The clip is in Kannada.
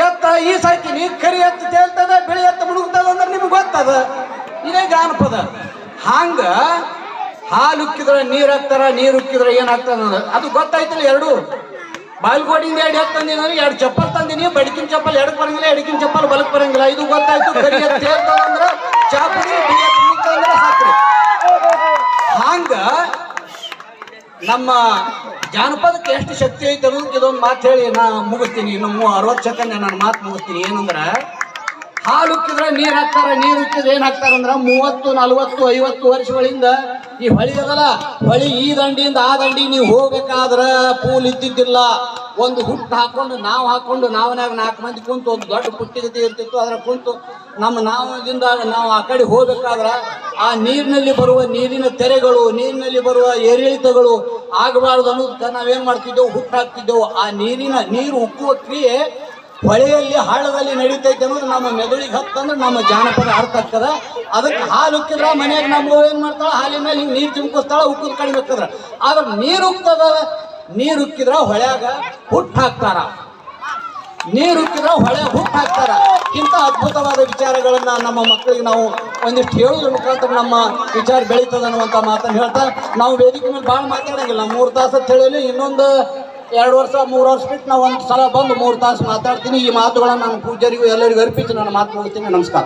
ಎತ್ತ ಈ ಸಾಕಿನಿ ಕರಿ ಎತ್ತ ತೇಲ್ತದ ಬಿಳಿ ಎತ್ತ ಮುಳುಗ್ತದ ಅಂದ್ರೆ ನಿಮ್ಗೆ ಗೊತ್ತದ. ಇದೇ ಜಾನಪದ. ಹಂಗ ಹಾಲು ಉಕ್ಕಿದ್ರೆ ನೀರು ಹಾಕ್ತಾರ, ನೀರು ಉಕ್ಕಿದ್ರೆ ಏನಾಗ್ತದ ಅದು ಗೊತ್ತಾಯ್ತಲ್ಲ. ಎರಡು ಬಾಲ್ಗೋಡಿಂದ 2 ಎತ್ತು ತಂದಿನ 2 ಚಪ್ಪಲ್ ತಂದಿನಿ. ಬಡಕಿನ ಚಪ್ಪಲ್ ಎಡಕ್ ಬರಂಗಿಲ್ಲ, ಎಡಕಿನ ಚಪ್ಪಲ್ ಬಲಕ್ ಬರಂಗಿಲ್ಲ. ಇದು ಗೊತ್ತಾಯ್ತು. ಕರಿ ಎತ್ತ ತೇಲ್ತದ ಅಂದ್ರೆ ಚಾಪುಡಿ, ಬಿಳಿ ಎತ್ತ ಮುಳುಗ್ತಂದ್ರೆ ಸಾಕ್ರಿ. ಹಂಗ ನಮ್ಮ ಜಾನಪದಕ್ಕೆ ಎಷ್ಟು ಶಕ್ತಿ ಐತೆ ಅನ್ನೋದಕ್ಕೆ ಇದೊಂದು ಮಾತು ಹೇಳಿ ನಾ ಮುಗಿಸ್ತೀನಿ. ಇನ್ನು 60 ಸೆಕೆಂಡ್ ನಾನು ಮಾತು ಮುಗಿಸ್ತೀನಿ. ಏನಂದ್ರೆ ಹಾಲು ಉಕ್ಕಿದ್ರೆ ನೀರು ಹಾಕ್ತಾರ, ನೀರು ಉಕ್ಕಿದ್ರೆ ಏನ್ ಹಾಕ್ತಾರಂದ್ರ 30, 40, 50 ವರ್ಷಗಳಿಂದ ಈ ಹೊಳಿ ಅದಲ್ಲ, ಹೊಳಿ ಈ ದಂಡಿಯಿಂದ ಆ ದಂಡಿ ನೀವು ಹೋಗ್ಬೇಕಾದ್ರ ಪೂಲ್ ಇದ್ದಿದ್ದಿಲ್ಲ. ಒಂದು ಹುಟ್ಟು ಹಾಕೊಂಡು ನಾವನಾಗ 4 ಮಂದಿ ಕುಂತು ಒಂದು ದೊಡ್ಡ ಪುಟ್ಟಿಗತಿ ಇರ್ತಿತ್ತು. ಅದರ ಕುಂತು ನಾವದಿಂದ ನಾವು ಆ ಕಡೆ ಹೋಗ್ಬೇಕಾದ್ರ ಆ ನೀರಿನಲ್ಲಿ ಬರುವ ನೀರಿನ ತೆರೆಗಳು, ನೀರಿನಲ್ಲಿ ಬರುವ ಏರಿಳಿತಗಳು ಆಗಬಾರ್ದು ಅನ್ನೋದಕ್ಕೆ ನಾವೇನ್ ಮಾಡ್ತಿದ್ದೆವು, ಹುಟ್ಟು ಹಾಕ್ತಿದ್ದೆವು. ಆ ನೀರು ಉಕ್ಕುವ ಕ್ರಿಯೆ ಹೊಳೆಯಲ್ಲಿ ಹಳ್ಳದಲ್ಲಿ ನಡೀತೈತೆ ಅನ್ನೋದು ನಮ್ಮ ಮೆದುಳಿಗೆ ಹತ್ತಂದ್ರೆ ನಮ್ಮ ಜಾನಪದ ಅರ್ಥ ಆಗ್ತದ. ಅದಕ್ಕೆ ಹಾಲು ಉಕ್ಕಿದ್ರ ಮನೆಯಾಗ ನಮ್ಮ ಏನ್ ಮಾಡ್ತಾಳ, ಹಾಲಿನ ಮೇಲೆ ಹಿಂಗೆ ನೀರು ಚಿಮ್ಕಿಸ್ತಾಳ, ಉಕ್ಕದ ಕಡಿಮೆ ಹಾಕದ್ರ. ಆದ್ರೆ ನೀರು ಉಕ್ತದ, ನೀರು ಉಕ್ಕಿದ್ರ ಹೊಳ್ಯಾಗ ಹುಟ್ಟು ಹಾಕ್ತಾರ, ನೀರು ಉಕ್ಕಿದ್ರ ಹೊಳ್ಯಾಗ ಹುಟ್ಟು ಹಾಕ್ತಾರ. ಇಂಥ ಅದ್ಭುತವಾದ ವಿಚಾರಗಳನ್ನ ನಮ್ಮ ಮಕ್ಕಳಿಗೆ ನಾವು ಒಂದಿಷ್ಟು ಹೇಳೋದ್ರ ಮುಖಾಂತರ ನಮ್ಮ ವಿಚಾರ ಬೆಳೀತದ ಅನ್ನುವಂಥ ಮಾತನ್ನು ಹೇಳ್ತಾ ನಾವು ವೇದಿಕೆ ಮೇಲೆ ಭಾಳ ಮಾತಾಡಂಗಿಲ್ಲ. 3 ತಾಸು ಅಂತ ಹೇಳಿ ಇನ್ನೊಂದು 2 ವರ್ಷ 3 ವರ್ಷ ಬಿಟ್ಟು ನಾವು ಒಂದು ಸಲ ಬಂದು 3 ತಾಸು ಮಾತಾಡ್ತೀನಿ. ಈ ಮಾತುಗಳನ್ನು ನಾನು ಪೂಜಾರಿಗೂ ಎಲ್ಲರಿಗೂ ಅರ್ಪಿಸಿ ನಾನು ಮಾತು ಮುಗಿಸ್ತೀನಿ. ನಮಸ್ಕಾರ.